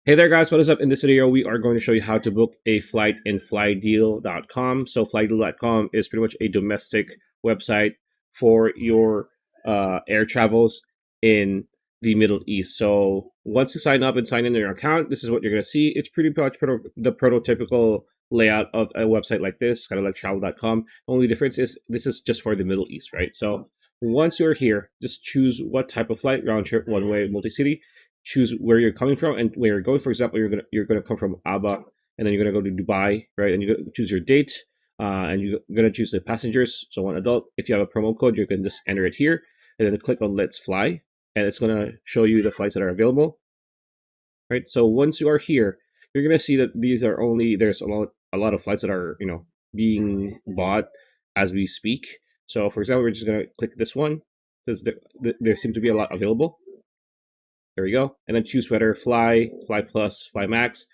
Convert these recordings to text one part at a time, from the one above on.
Hey there guys, what is up? In this video, we are going to show you how to book a flight in Flyadeal.com. So Flyadeal.com is pretty much a domestic website for your air travels in the Middle East. So once you sign up and sign in your account, this is what you're going to see. It's pretty much the prototypical layout of a website like this, kind of like travel.com. Only difference is this is just for the Middle East, right? So once you're here, just choose what type of flight, round trip, one way, multi-city. Choose where you're coming from and where you're going. For example, you're gonna come from Aba, and then you're gonna go to Dubai, right? And you're gonna choose your date, and you're gonna choose the passengers. So one adult. If you have a promo code, you can just enter it here, and then click on Let's Fly, and it's gonna show you the flights that are available, right? So once you are here, you're gonna see that these are there's a lot of flights that are being bought as we speak. So for example, we're just gonna click this one because there seem to be a lot available. There we go. And then choose whether Fly Plus, Fly Max.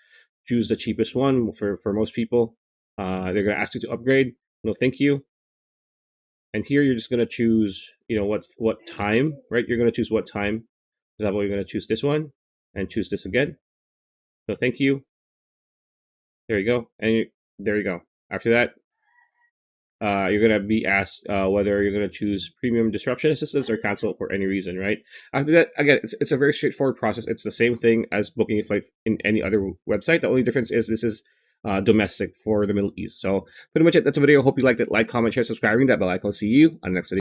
Choose the cheapest one for most people. They're going to ask you to upgrade. No, thank you. And here you're just going to choose, what time, right? You're going to choose what time. For example, you're going to choose this one and choose this again. No, thank you. There you go. And there you go. After that, you're going to be asked whether you're going to choose premium disruption assistance or cancel for any reason, right? After that, again, it's a very straightforward process. It's the same thing as booking a flight in any other website. The only difference is this is domestic for the Middle East. So pretty much it. That's the video. Hope you liked it. Like, comment, share, subscribe, ring that bell icon. See you on the next video.